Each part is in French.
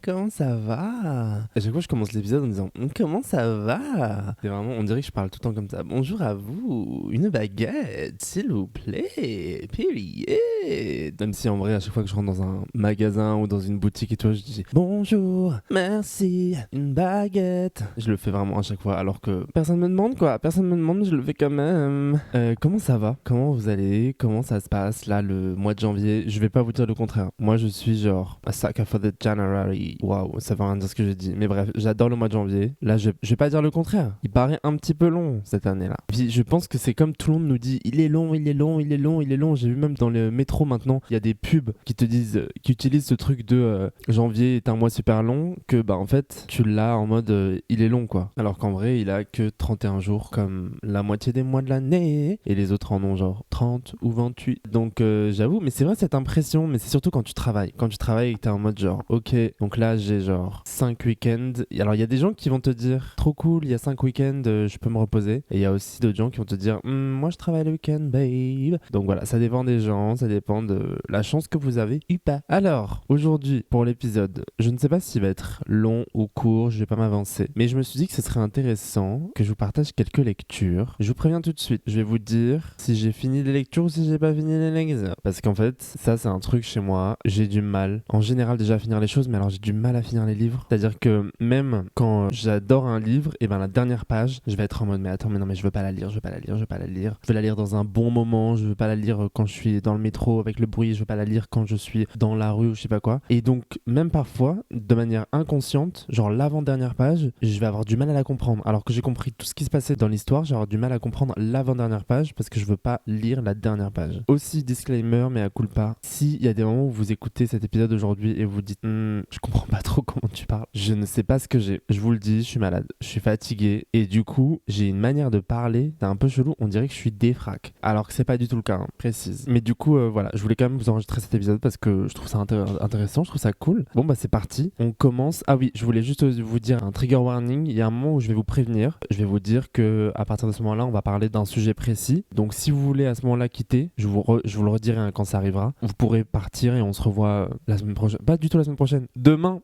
comment ça va? À chaque fois, je commence l'épisode en disant comment ça va? C'est vraiment, on dirait que je parle tout le temps comme ça. Bonjour à vous, une baguette, s'il vous plaît, périer. Même si en vrai, à chaque fois que je rentre dans un magasin ou dans une boutique et tout, je dis bonjour, merci, une baguette. Je le fais vraiment à chaque fois, alors que personne me demande quoi. Personne me demande, je le fais quand même. Comment ça va? Comment vous allez? Comment ça se passe là le mois de janvier? Je vais pas vous dire le contraire. Moi, je suis genre a sucker for the January. Waouh, ça veut rien dire ce que j'ai dit. Mais bref, j'adore le mois de janvier. Là, je vais pas dire le contraire. Il paraît un petit peu long cette année-là. Puis je pense que c'est comme tout le monde nous dit, il est long, il est long, il est long, il est long. J'ai vu même dans le métro maintenant, il y a des pubs qui te disent, qui utilisent ce truc de janvier est un mois super long, que bah en fait, tu l'as en mode il est long quoi. Alors qu'en vrai, il a que 31 jours comme la moitié des mois de l'année. Et les autres en ont genre 30 ou 28. Donc j'avoue, mais c'est vrai cette impression, mais c'est surtout quand tu travailles. Quand tu travailles et que t'es en mode genre, ok, donc là j'ai genre 5 week-ends. Et alors il y a des gens qui vont te dire, trop cool, il y a 5 week-ends, je peux me reposer. Et il y a aussi d'autres gens qui vont te dire, moi je travaille le week-end, babe. Donc voilà, ça dépend des gens, ça dépend de la chance que vous avez ou pas. Alors, aujourd'hui, pour l'épisode, je ne sais pas s'il va être long ou court, je vais pas m'avancer. Mais je me suis dit que ce serait intéressant que je vous partage quelques lectures. Je vous préviens tout de suite, je vais vous dire si j'ai fini les lectures ou si j'ai pas fini les lectures. Parce qu'en fait, ça c'est un truc chez moi, j'ai du mal, en général déjà à finir les choses, mais alors j'ai du mal à finir les livres. C'est-à-dire que même quand j'adore un livre, et ben la dernière page, je vais être en mode mais attends, mais non mais je veux pas la lire, je veux pas la lire, je veux pas la lire. Je veux la lire dans un bon moment, je veux pas la lire quand je suis dans le métro avec le bruit, je veux pas la lire quand je suis dans la rue ou je sais pas quoi. Et donc même parfois, de manière inconsciente, genre l'avant-dernière page, je vais avoir du mal à la comprendre. Alors que j'ai compris tout ce qui se passait dans l'histoire, j'ai avoir du mal à comprendre l'avant-dernière page parce que je veux pas lire la dernière page. Aussi, disclaimer, mais à culpa, s'il y a des moments où vous écoutez cet épisode aujourd'hui et vous dites je comprends pas trop comment tu parles, je ne sais pas ce que j'ai. Je vous le dis, je suis malade, je suis fatigué et du coup, j'ai une manière de parler, c'est un peu chelou, on dirait que je suis défrac. Alors que c'est pas du tout le cas, précise. Mais du coup, voilà, je voulais quand même vous enregistrer cet épisode parce que je trouve ça intéressant, je trouve ça cool. Bon, bah c'est parti, on commence. Ah oui, je voulais juste vous dire un trigger warning. Il y a un moment où je vais vous prévenir. Je vais vous dire que à partir de ce moment-là, on va parler d'un sujet précis. Donc si vous voulez à ce moment-là quitter, je vous le redirai quand ça arrivera. Vous pourrez partir et on se revoit la semaine prochaine. Pas du tout la semaine prochaine. Demain.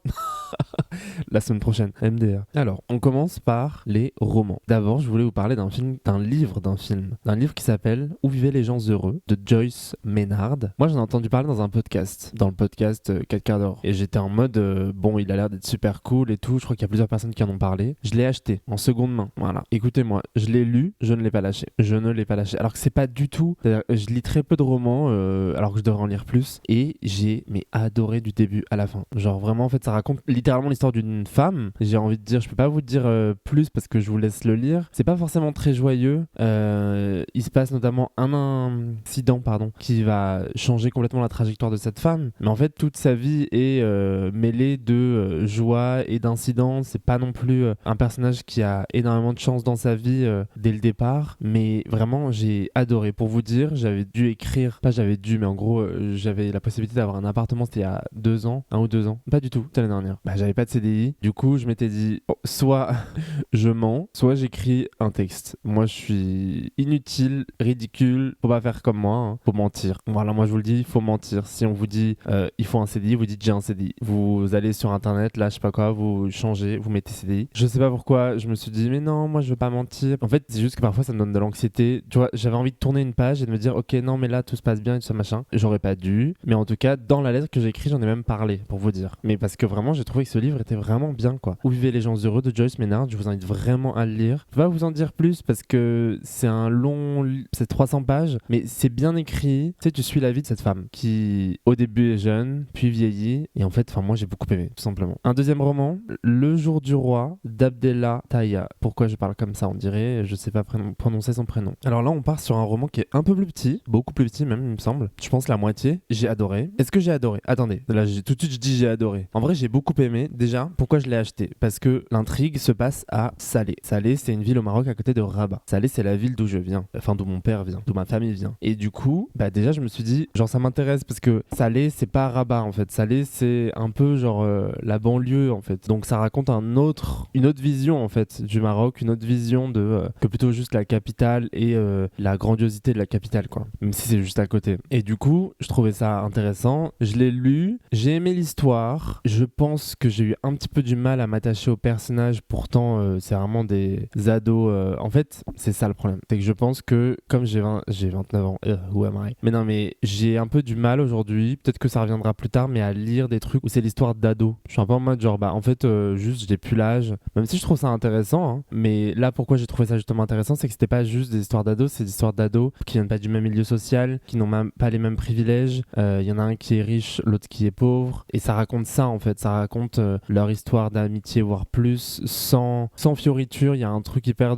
La semaine prochaine. MDR. Alors, on commence par les romans. D'abord, je voulais vous parler d'un livre qui s'appelle Où vivaient les gens heureux de Joyce Maynard. Moi, j'en ai entendu parler dans un podcast, dans le podcast 4 quarts d'heure. Et j'étais en mode, bon, il a l'air d'être super cool et tout. Je crois qu'il y a plusieurs personnes qui en ont parlé. Je l'ai acheté en seconde main. Voilà. Écoutez-moi, je l'ai lu, je ne l'ai pas lâché. Je ne l'ai pas lâché. Alors que c'est pas du tout. Je lis très peu de romans, alors que je devrais en lire plus. Et j'ai adoré du début à la fin. Genre vraiment, en fait, ça raconte littéralement l'histoire d'une femme. J'ai envie de dire, je peux pas vous dire plus parce que je vous laisse le lire. C'est pas forcément très joyeux. Il se passe notamment un incident, qui va changer complètement la trajectoire de cette femme. Mais en fait, toute sa vie est mêlée de joie et d'incidents. C'est pas non plus un personnage qui a énormément de chance dans sa vie dès le départ. Mais vraiment, j'ai adoré. Pour vous dire, j'avais dû écrire, pas j'avais dû, mais en gros, j'avais la possibilité d'avoir un appartement, c'était il y a 2 ans, 1 ou 2 ans. Pas du tout, c'était l'année dernière. Bah, j'avais pas de CDI. Du coup, je m'étais dit, soit je mens, soit j'écris un texte. Moi, je suis inutile, ridicule. Faut pas faire comme moi, hein. Faut mentir. Voilà, moi je vous le dis, il faut mentir. Si on vous dit, il faut un CDI, vous dites j'ai un CDI. Vous allez sur internet, là, je sais pas quoi, vous changez, vous mettez CDI. Je sais pas pourquoi, je me suis dit, mais non, moi je veux pas mentir. En fait, c'est juste que parfois ça me donne de l'anxiété. Tu vois, j'avais envie de tourner une page et de me dire, ok, non, mais là tout se passe bien et tout ça, machin. J'aurais pas dû. Mais en tout cas, dans la lettre que j'ai écrite, j'en ai même parlé, pour vous dire. Mais parce que vraiment, j'ai trouvé que ce livre était vraiment bien, quoi. Où vivaient les gens heureux de Joyce Maynard, je vous invite vraiment à le lire. Je vais pas vous en dire plus parce que c'est un long, c'est 300 pages, mais c'est bien écrit. Tu sais, tu suis la vie de cette femme qui, au début, est jeune, puis vieillit. Et en fait, moi, j'ai beaucoup aimé, tout simplement. Un deuxième roman, Le jour du roi, d'Abdellah Taïa. Pourquoi je parle comme ça, on dirait, je sais pas prononcer son prénom. Alors là, on part sur un roman qui est un peu plus petit, beaucoup plus petit même, il me semble. Je pense la moitié. J'ai adoré. Est-ce que j'ai adoré? Attendez, là, tout de suite, je dis j'ai adoré. En vrai, j'ai beaucoup aimé. Déjà, pourquoi je l'ai acheté? Parce que l'intrigue se passe à Salé. Salé, c'est une ville au Maroc à côté de Rabat. Salé, c'est la ville d'où je viens, enfin d'où mon père vient, d'où ma famille vient. Et du coup, bah déjà, je me suis dit, genre ça m'intéresse parce que Salé, c'est pas Rabat en fait. Salé, c'est un peu genre la banlieue en fait. Donc ça raconte une autre vision en fait du Maroc, une autre vision que plutôt juste la capitale et la grandiosité de la capitale quoi. Même si c'est juste à côté. Et du coup, je trouvais ça intéressant. Je l'ai lu, j'ai aimé l'histoire. Je pense que j'ai eu un petit peu du mal à m'attacher aux personnages, pourtant c'est vraiment des ados. En fait, c'est ça le problème. C'est que je pense que, comme j'ai 29 ans, who am I? Mais non, mais j'ai un peu du mal aujourd'hui, peut-être que ça reviendra plus tard, mais à lire des trucs où c'est l'histoire d'ados. Je suis un peu en mode genre, en fait, juste, j'ai plus l'âge. Même si je trouve ça intéressant, hein. Mais là, pourquoi j'ai trouvé ça justement intéressant, c'est que c'était pas juste des histoires d'ados, c'est des histoires d'ados qui viennent pas du même milieu social, qui n'ont même pas les mêmes privilèges. Il y en a un qui est riche, l'autre qui est pauvre. Et ça raconte ça, en fait. Ça raconte leur histoire d'amitié, voire plus, sans fioriture. Il y a un truc hyper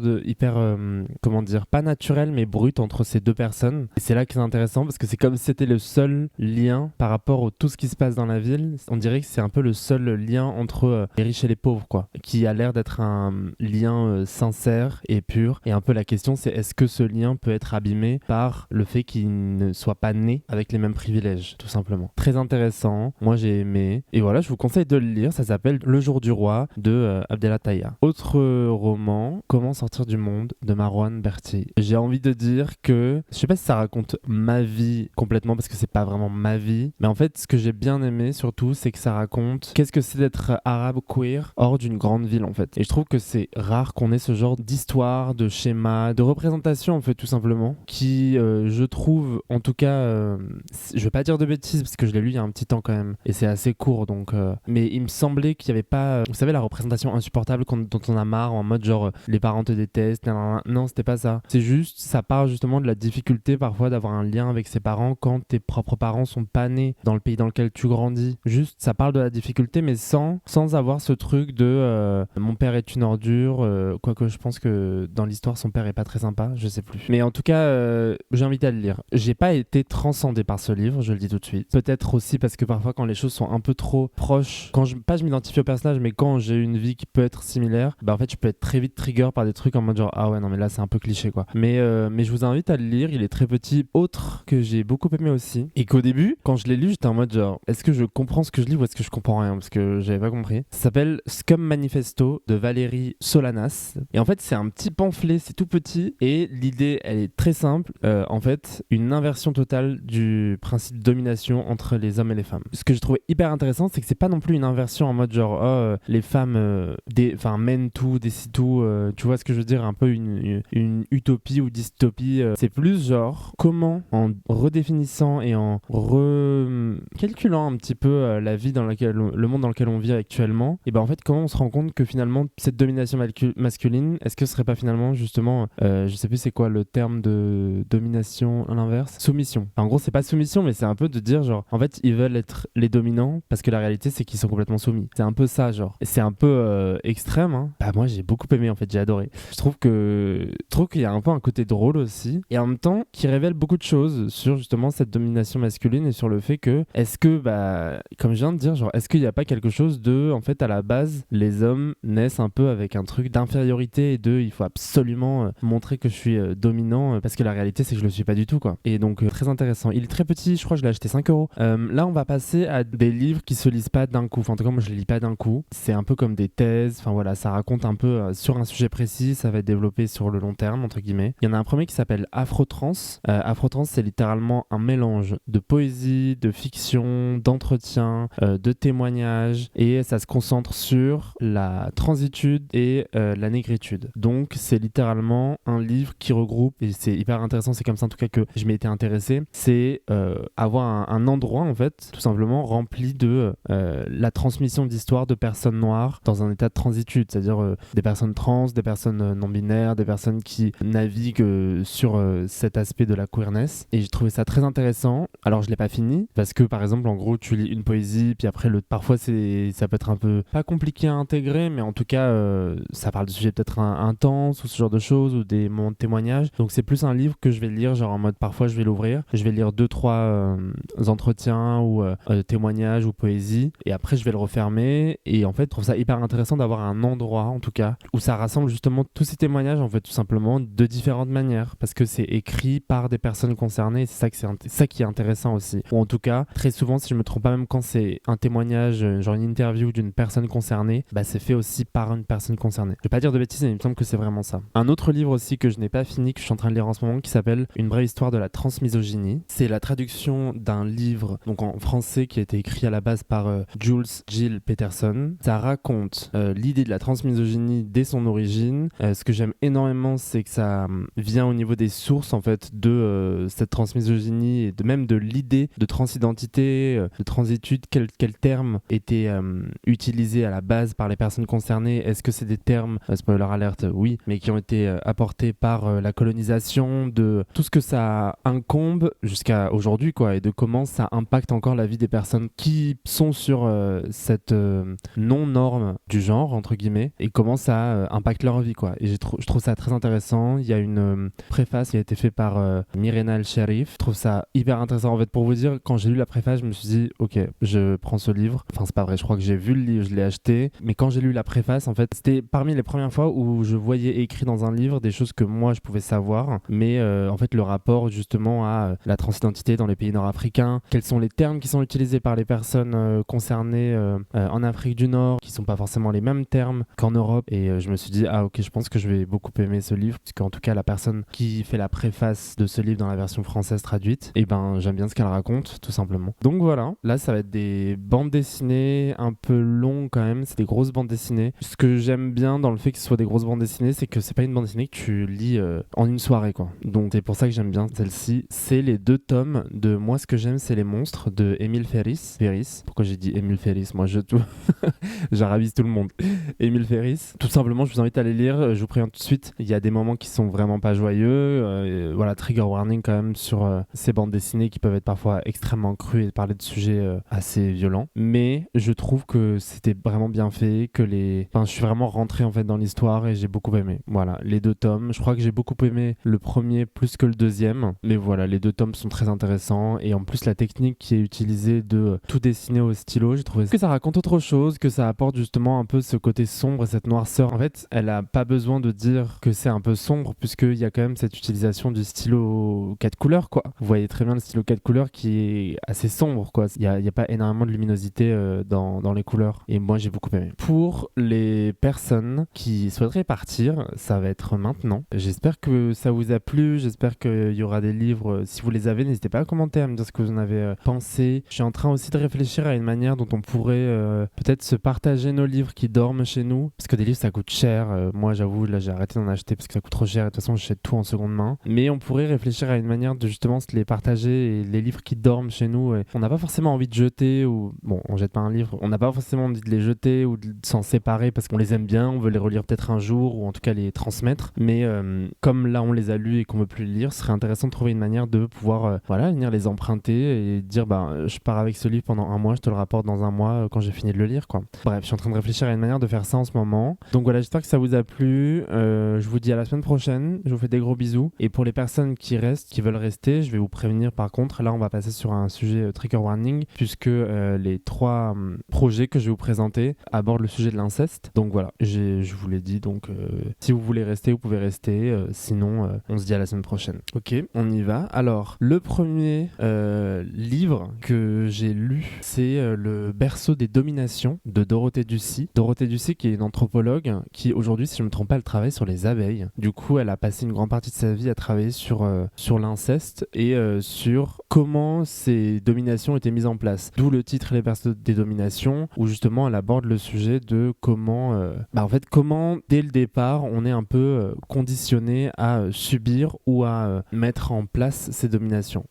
comment dire, pas naturel, mais brut entre ces deux personnes. Et c'est là que c'est intéressant, parce que c'est comme si c'était le seul lien par rapport à tout ce qui se passe dans la ville. On dirait que c'est un peu le seul lien entre les riches et les pauvres, quoi. Qui a l'air d'être un lien sincère et pur. Et un peu la question, c'est est-ce que ce lien peut être abîmé par le fait qu'il ne soit pas né avec les mêmes privilèges, tout simplement. Très intéressant. Moi, j'ai aimé. Et voilà, je vous conseille de le lire. Ça s'appelle Le jour du roi de Abdel Attaya. Autre roman, Comment sortir du monde de Marwan Berti. J'ai envie de dire que, je sais pas si ça raconte ma vie complètement parce que c'est pas vraiment ma vie, mais en fait, ce que j'ai bien aimé surtout, c'est que ça raconte qu'est-ce que c'est d'être arabe queer hors d'une grande ville, en fait. Et je trouve que c'est rare qu'on ait ce genre d'histoire, de schéma, de représentation, en fait, tout simplement, qui, je trouve, en tout cas, je vais pas dire de bêtises parce que je l'ai lu il y a un petit temps quand même, et c'est assez court, donc. Mais il me semblait qu'il y avait pas, vous savez, la représentation insupportable dont on a marre, en mode genre les parents te détestent. Non, c'était pas ça. C'est juste, ça part justement de la difficulté parfois d'avoir un lien avec ses parents quand tes propres parents sont pas nés dans le pays dans lequel tu grandis. Juste, ça parle de la difficulté, mais sans avoir ce truc de mon père est une ordure, quoique je pense que dans l'histoire son père est pas très sympa, je sais plus. Mais en tout cas, j'ai invité à le lire. J'ai pas été transcendé par ce livre, je le dis tout de suite. Peut-être aussi parce que parfois quand les choses sont un peu trop proches, quand je m'identifie au personnage, mais quand j'ai une vie qui peut être similaire, en fait je peux être très vite trigger par des trucs en mode genre ah ouais non mais là c'est un peu cliché quoi. Mais je vous invite à le lire, il est très petit. Autre que j'ai beaucoup aimé aussi, et qu'au début quand je l'ai lu j'étais en mode genre est-ce que je comprends ce que je lis ou est-ce que je comprends rien, parce que j'avais pas compris. Ça s'appelle Scum Manifesto de Valérie Solanas, et en fait c'est un petit pamphlet, c'est tout petit, et l'idée elle est très simple. En fait une inversion totale du principe de domination entre les hommes et les femmes. Ce que je trouvais hyper intéressant, c'est que c'est pas non plus une inversion en mode genre les femmes mènent tout, décident tout, tu vois ce que je veux dire, un peu une utopie ou dystopie. C'est plus genre comment, en redéfinissant et en recalculant un petit peu la vie dans laquelle, le monde dans lequel on vit actuellement, et en fait comment on se rend compte que finalement cette domination masculine, est-ce que ce serait pas finalement justement je sais plus c'est quoi le terme de domination à l'inverse, soumission. En gros c'est pas soumission, mais c'est un peu de dire genre en fait ils veulent être les dominants parce que la réalité c'est qu'ils sont complètement soumis. C'est un peu ça genre. Et c'est un peu extrême, hein. Moi j'ai beaucoup aimé en fait, j'ai adoré. Je trouve qu'il y a un peu un côté drôle aussi, et en même temps qui révèle beaucoup de choses sur justement cette domination masculine et sur le fait que est-ce que comme je viens de dire genre est-ce qu'il n'y a pas quelque chose de en fait à la base les hommes naissent un peu avec un truc d'infériorité et de il faut absolument montrer que je suis dominant parce que la réalité c'est que je le suis pas du tout quoi. Et donc très intéressant. Il est très petit, je crois que je l'ai acheté 5€. Là on va passer à des livres qui se lisent pas d'un coup, enfin en tout cas moi je les lis pas d'un coup, c'est un peu comme des thèses, enfin voilà, ça raconte un peu sur un sujet précis, ça va être développé sur le long terme entre guillemets. Il y en a un premier qui s'appelle Afrotrans. Afrotrans c'est littéralement un mélange de poésie, de fiction, d'entretien, de témoignages, et ça se concentre sur la transitude et la négritude. Donc c'est littéralement un livre qui regroupe, et c'est hyper intéressant, c'est comme ça en tout cas que je m'ai été intéressé, c'est avoir un endroit en fait tout simplement rempli de la transmission d'histoires de personnes noires dans un état de transitude, c'est-à-dire des personnes trans, des personnes non binaires, des personnes qui naviguent sur cet aspect de la queerness, et j'ai trouvé ça très intéressant. Alors je l'ai pas fini parce que par exemple en gros tu lis une poésie puis après parfois ça peut être un peu pas compliqué à intégrer, mais en tout cas ça parle de sujets peut-être intenses ou ce genre de choses, ou des moments de témoignage, donc c'est plus un livre que je vais lire genre en mode parfois je vais l'ouvrir, je vais lire 2-3 entretiens ou témoignages ou poésie, et après je vais le refermer. Et en fait je trouve ça hyper intéressant d'avoir un endroit en tout cas où ça rassemble justement tous ces témoignages en fait tout simplement de différentes manières, parce que c'est écrit par des personnes concernées, et c'est ça qui est intéressant aussi, ou en tout cas très souvent si je me trompe pas, même quand c'est un témoignage genre une interview d'une personne concernée, c'est fait aussi par une personne concernée. Je vais pas dire de bêtises mais il me semble que c'est vraiment ça. Un autre livre aussi que je n'ai pas fini, que je suis en train de lire en ce moment, qui s'appelle Une brève histoire de la transmisogynie. C'est la traduction d'un livre donc en français qui a été écrit à la base par Jules Jill Peterson. Ça raconte l'idée de la transmisogynie dès son origine. Ce que j'aime énormément, c'est que ça vient au niveau des sources en fait de cette transmisogynie et même de l'idée de transidentité, de transitude. Quel terme était utilisé à la base par les personnes concernées? Est-ce que c'est des termes, spoiler alert, oui, mais qui ont été apportés par la colonisation, de tout ce que ça incombe jusqu'à aujourd'hui, quoi, et de comment ça impacte encore la vie des personnes qui sont sur cette non-norme du genre, entre guillemets, et comment ça impacte leur vie, quoi. Et je trouve ça très intéressant. Il y a une préface qui a été faite par Mirena El-Sharif. Je trouve ça hyper intéressant. En fait, pour vous dire, quand j'ai lu la préface, je me suis dit, ok, je prends ce livre. Enfin, c'est pas vrai, je crois que j'ai vu le livre, je l'ai acheté. Mais quand j'ai lu la préface, en fait, c'était parmi les premières fois où je voyais écrit dans un livre des choses que moi, je pouvais savoir. Mais en fait, le rapport, justement, à la transidentité dans les pays nord-africains, quels sont les termes qui sont utilisés par les personnes concernées en Afrique du Nord, qui sont pas forcément les mêmes termes qu'en Europe. Et je me suis dit, ah ok, je pense que je vais beaucoup aimer ce livre, puisqu'en tout cas, la personne qui fait la préface de ce livre dans la version française traduite, et ben j'aime bien ce qu'elle raconte, tout simplement. Donc voilà, là ça va être des bandes dessinées un peu longues quand même, c'est des grosses bandes dessinées. Ce que j'aime bien dans le fait que ce soit des grosses bandes dessinées, c'est que c'est pas une bande dessinée que tu lis en une soirée, quoi. Donc c'est pour ça que j'aime bien celle-ci. C'est les 2 tomes de Moi ce que j'aime c'est les monstres de Émile Ferris. Pourquoi j'ai dit Émile Ferris? Moi j'arabise tout le monde. Émile Ferris. Tout simplement, je vous invite à les lire. Je vous préviens tout de suite, il y a des moments qui sont vraiment pas joyeux. Voilà, trigger warning quand même sur ces bandes dessinées qui peuvent être parfois extrêmement crues et parler de sujets assez violents. Mais je trouve que c'était vraiment bien fait, je suis vraiment rentré en fait dans l'histoire et j'ai beaucoup aimé. Voilà, les 2 tomes. Je crois que j'ai beaucoup aimé le premier plus que le deuxième. Mais voilà, les 2 tomes sont très intéressants et en plus la technique qui est utilisée de tout dessiner au stylo, j'ai trouvé que ça raconte autre chose, que ça apporte justement un peu ce côté sombre et cette noirceur. En fait, elle a pas besoin de dire que c'est un peu sombre puisqu'il y a quand même cette utilisation du stylo 4 couleurs, quoi. Vous voyez très bien le stylo 4 couleurs qui est assez sombre, quoi. Il y a pas énormément de luminosité dans les couleurs et moi j'ai beaucoup aimé. Pour les personnes qui souhaiteraient partir, ça va être maintenant. J'espère que ça vous a plu, j'espère qu'il y aura des livres. Si vous les avez, n'hésitez pas à commenter, à me dire ce que vous en avez pensé. Je suis en train aussi de réfléchir à une manière dont on pourrait peut-être se partager nos livres qui dorment chez nous, parce que des livres ça coûte cher. Moi j'avoue, là j'ai arrêté d'en acheter parce que ça coûte trop cher et de toute façon j'achète tout en seconde main. Mais on pourrait réfléchir à une manière de justement se les partager, et les livres qui dorment chez nous, on n'a pas forcément envie de jeter, ou bon, on jette pas un livre, on n'a pas forcément envie de les jeter ou de s'en séparer parce qu'on les aime bien, on veut les relire peut-être un jour ou en tout cas les transmettre. Mais comme là on les a lus et qu'on veut plus les lire, ce serait intéressant de trouver une manière de pouvoir venir les emprunter et dire je pars avec ce livre pendant un mois, je te le rapporte dans un mois quand j'ai fini de le lire, quoi. Bref, je suis en train de réfléchir à une manière de faire ça en ce moment. Donc voilà, j'espère que ça vous a plu. Je vous dis à la semaine prochaine. Je vous fais des gros bisous. Et pour les personnes qui restent, qui veulent rester, je vais vous prévenir par contre. Là, on va passer sur un sujet trigger warning, puisque les 3 projets que je vais vous présenter abordent le sujet de l'inceste. Donc voilà, je vous l'ai dit. Donc si vous voulez rester, vous pouvez rester. Sinon, on se dit à la semaine prochaine. Ok, on y va. Alors, le premier livre que j'ai lu, c'est Le berceau des dominations de Dorothée Ducy. Dorothée Ducy qui est une anthropologue qui aujourd'hui, si je ne me trompe pas, elle travaille sur les abeilles. Du coup, elle a passé une grande partie de sa vie à travailler sur l'inceste et sur comment ces dominations étaient mises en place. D'où le titre Les berceaux des dominations, où justement elle aborde le sujet de comment, comment dès le départ on est un peu conditionné à subir ou à mettre en place ces dominations.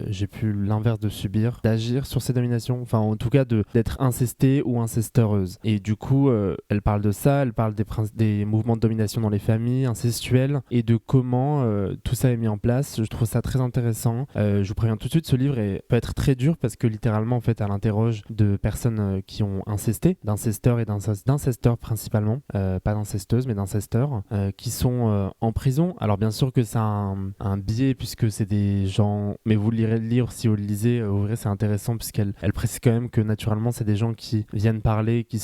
J'ai pu l'inverse de subir, d'agir sur ces dominations, enfin en tout cas d'être incestée ou incesteuse. Et du coup, elle parle de ça, elle parle des mouvements de domination dans les familles incestuelles et de comment tout ça est mis en place. Je trouve ça très intéressant. Je vous préviens tout de suite, ce livre peut être très dur parce que littéralement, en fait, elle interroge de personnes qui ont incesté, d'incesteurs et d'incesteurs principalement, pas d'incesteuses mais d'incesteurs, qui sont en prison. Alors bien sûr que c'est un biais puisque c'est des gens, mais vous lirez le livre si vous le lisez, vous verrez c'est intéressant puisqu'elle précise quand même que naturellement c'est des gens qui viennent parler, qui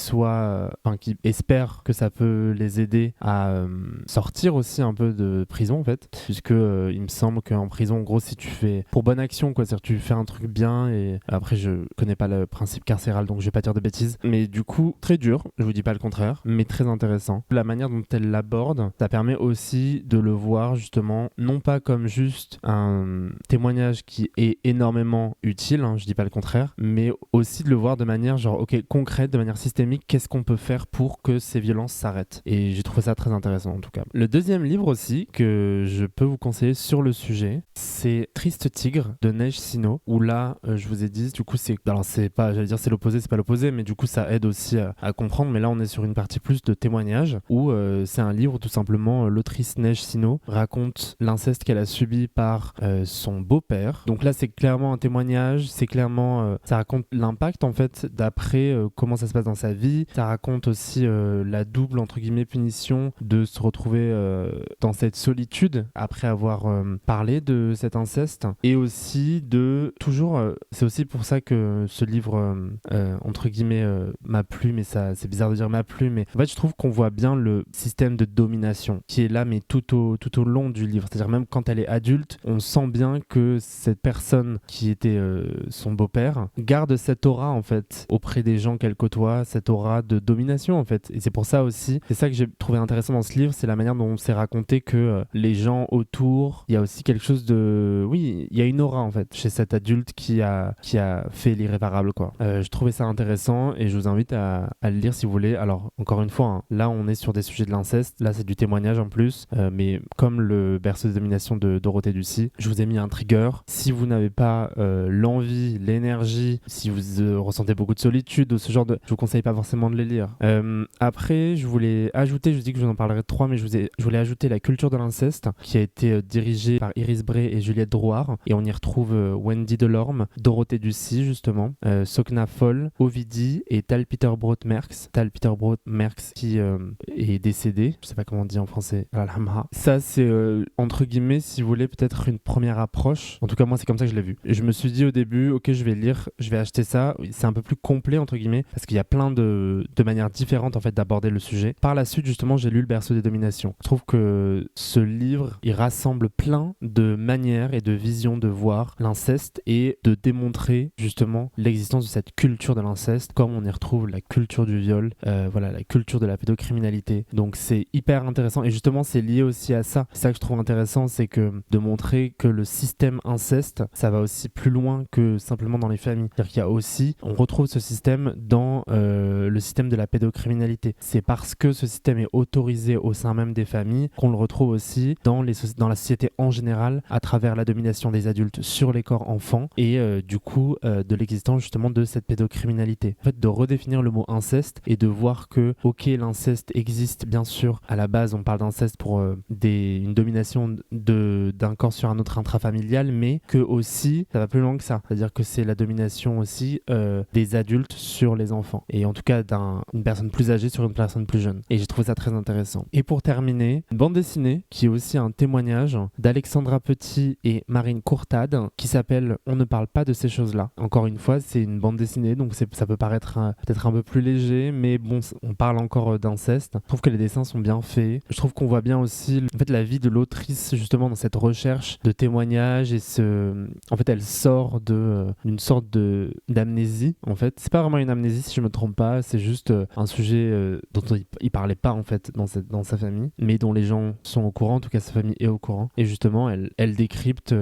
espèrent que ça peut les aider à sortir aussi un peu de prison en fait, puisque il me semble qu'en prison en gros si tu fais pour bonne action quoi, c'est-à-dire tu fais un truc bien, et après je connais pas le principe carcéral donc je vais pas dire de bêtises, mais du coup très dur, je vous dis pas le contraire, mais très intéressant. La manière dont elle l'aborde, ça permet aussi de le voir justement non pas comme juste un témoignage qui est énormément utile, je dis pas le contraire, mais aussi de le voir de manière genre ok concrète, de manière systémique, qu'est-ce qu'on peut faire pour que ces violences s'arrêtent. Et j'ai trouvé ça très intéressant en tout cas. Le deuxième livre aussi que je peux vous conseiller sur le sujet, c'est Triste Tigre de Neige Sino, où là je vous ai dit du coup c'est pas, j'allais dire c'est l'opposé, c'est pas l'opposé, mais du coup ça aide aussi à comprendre, mais là on est sur une partie plus de témoignages où c'est un livre où tout simplement l'autrice Neige Sino raconte l'inceste qu'elle a subi par son beau-père. Donc là c'est clairement un témoignage, c'est clairement ça raconte l'impact en fait d'après comment ça se passe dans sa vie, ça raconte aussi la double entre guillemets punition de se retrouver dans cette solitude après avoir parlé de cet inceste, et aussi de toujours c'est aussi pour ça que ce livre entre guillemets m'a plu, mais ça c'est bizarre de dire m'a plu, mais en fait je trouve qu'on voit bien le système de domination qui est là mais tout au long du livre, c'est-à-dire même quand elle est adulte on sent bien que cette personne qui était son beau-père garde cette aura en fait auprès des gens qu'elle côtoie, cette aura de domination en fait, et c'est pour ça aussi, c'est ça que j'ai trouvé intéressant dans ce livre, c'est la manière dont c'est raconté que les gens autour, il y a aussi quelque chose de, oui, il y a une aura en fait chez cet adulte qui a fait l'irréparable quoi. Je trouvais ça intéressant et je vous invite à le lire si vous voulez. Alors encore une fois, hein, là on est sur des sujets de l'inceste, là c'est du témoignage en plus, mais comme le berceau de domination de Dorothée Ducy, je vous ai mis un trigger. Si vous n'avez pas l'envie, l'énergie, si vous ressentez beaucoup de solitude ou ce genre de, je vous conseille pas forcément de les lire. Après je voulais ajouter, je dis que je vous en parlerai de 3, mais je voulais ajouter La culture de l'inceste qui a été dirigée par Iris Bray et Juliette Drouard, et on y retrouve Wendy Delorme, Dorothée Ducy justement, Sokna Foll, Ovidie et Tal Peter Brodt-Merks. Tal Peter Brodt-Merks qui est décédé, je sais pas comment on dit en français, ça c'est entre guillemets si vous voulez peut-être une première approche, en tout cas moi c'est comme ça que je l'ai vu, et je me suis dit au début ok je vais lire, je vais acheter ça, c'est un peu plus complet entre guillemets parce qu'il y a plein de manières différentes en fait d'aborder le sujet. Par la suite justement j'ai lu Le berceau des dominations. Je trouve que ce livre il rassemble plein de manières et de visions de voir l'inceste et de démontrer justement l'existence de cette culture de l'inceste, comme on y retrouve la culture du viol, voilà, la culture de la pédocriminalité. Donc c'est hyper intéressant et justement c'est lié aussi à ça. C'est ça que je trouve intéressant, c'est que de montrer que le système inceste, ça va aussi plus loin que simplement dans les familles. C'est-à-dire qu'il y a aussi, on retrouve ce système dans le système de la pédocriminalité. C'est parce que ce système est autorisé au sein même des familles qu'on le retrouve aussi dans la société en général à travers la domination des adultes sur les corps enfants et du coup de l'existence justement de cette pédocriminalité. En fait, de redéfinir le mot inceste et de voir que ok l'inceste existe bien sûr, à la base on parle d'inceste pour une domination d'un corps sur un autre intrafamilial, mais que aussi ça va plus loin que ça, c'est-à-dire que c'est la domination aussi des adultes sur les enfants, et en tout cas d'une personne plus âgée sur une personne plus jeune, et j'ai trouvé ça très intéressant. Et pour terminer, une bande dessinée qui est aussi un témoignage d'Alexandra Petit et Marine Courtade qui s'appelle On ne parle pas de ces choses-là. Encore une fois, c'est une bande dessinée, donc ça peut paraître peut-être un peu plus léger, mais bon, on parle encore d'inceste. Je trouve que les dessins sont bien faits. Je trouve qu'on voit bien aussi en fait la vie de l'autrice justement dans cette recherche de témoignages, et en fait elle sort d'une sorte d'amnésie. En fait, c'est pas vraiment une amnésie si je me trompe pas, c'est juste un sujet dont il parlait pas en fait dans sa famille, mais dont les gens sont au courant, en tout cas sa famille est au courant. Et justement, elle décrypte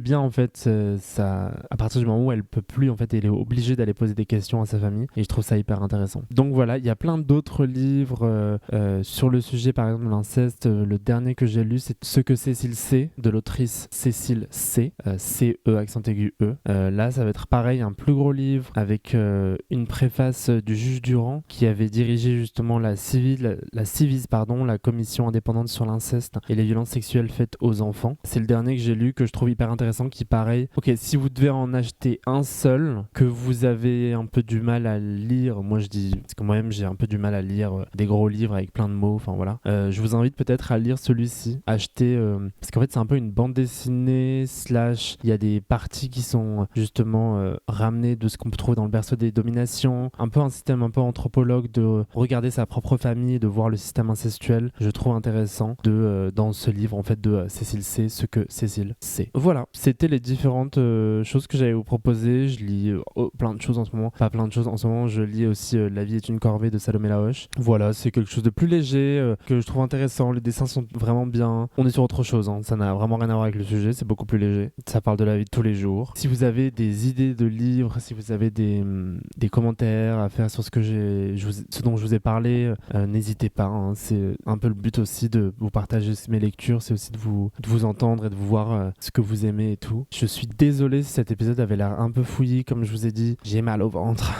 bien en fait ça, à partir du moment où elle peut plus en fait, elle est obligée d'aller poser des questions à sa famille, et je trouve ça hyper intéressant. Donc voilà, il y a plein d'autres livres sur le sujet, par exemple l'inceste. Le dernier que j'ai lu, c'est Ce que Cécile sait de l'autrice Cécile C, C-E accent aigu E. Là, ça va être pareil, un plus gros livre avec une préface du juge Durand qui avait dirigé justement la CIVIS, la commission indépendante sur l'inceste et les violences sexuelles faites aux enfants. C'est le dernier que j'ai lu, que je trouve hyper intéressant, qui pareil, ok, si vous devez en acheter un seul, que vous avez un peu du mal à lire, moi je dis, parce que moi-même j'ai un peu du mal à lire des gros livres avec plein de mots, enfin voilà, je vous invite peut-être à lire celui-ci, acheter, parce qu'en fait c'est un peu une bande dessinée slash, il y a des parties qui sont justement ramenées de ce qu'on peut trouver dans Le berceau des dominations, un peu un système un peu anthropologue de regarder sa propre famille et de voir le système incestuel. Je trouve intéressant dans ce livre en fait de Cécile C, Ce que Cécile sait. Voilà, c'était les différentes choses que j'allais vous proposer. Je lis plein de choses en ce moment, pas plein de choses en ce moment, je lis aussi La vie est une corvée de Salomé Lahoche. Voilà, c'est quelque chose de plus léger que je trouve intéressant, les dessins sont vraiment bien, on est sur autre chose, hein. Ça n'a vraiment rien à voir avec le sujet, c'est beaucoup plus léger, ça parle de la vie de tous les jours. Si vous avez des idées de livres, si vous avez des commentaires à faire sur ce dont je vous ai parlé, n'hésitez pas. Hein. C'est un peu le but aussi de vous partager mes lectures, c'est aussi de vous entendre et de vous voir ce que vous aimez et tout. Je suis désolé si cet épisode avait l'air un peu fouillis, comme je vous ai dit, j'ai mal au ventre.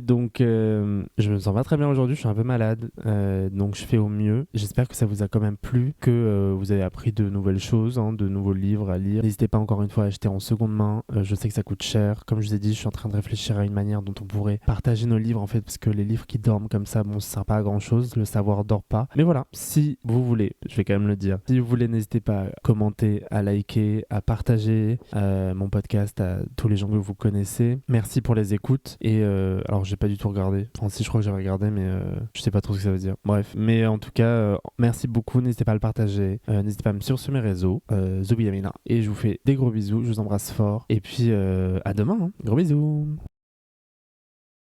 Donc je me sens pas très bien aujourd'hui, je suis un peu malade, donc je fais au mieux. J'espère que ça vous a quand même plu, que vous avez appris de nouvelles choses, hein, de nouveaux livres à lire. N'hésitez pas encore une fois à acheter en seconde main, je sais que ça coûte cher. Comme je vous ai dit, je suis en train de réfléchir à une manière dont on pourrait partager nos livres en fait, parce que les livres qui dorment comme ça, bon, ça sert pas à grand chose, le savoir dort pas. Mais voilà, si vous voulez, je vais quand même le dire, si vous voulez, n'hésitez pas à commenter, à liker, à partager mon podcast à tous les gens que vous connaissez. Merci pour les écoutes. Et alors, j'ai pas du tout regardé. Enfin, si, je crois que j'ai regardé, mais je sais pas trop ce que ça veut dire. Bref, mais en tout cas, merci beaucoup. N'hésitez pas à le partager. N'hésitez pas à me suivre sur mes réseaux, Zobiyamina. Et je vous fais des gros bisous. Je vous embrasse fort. Et puis, à demain. Hein. Gros bisous.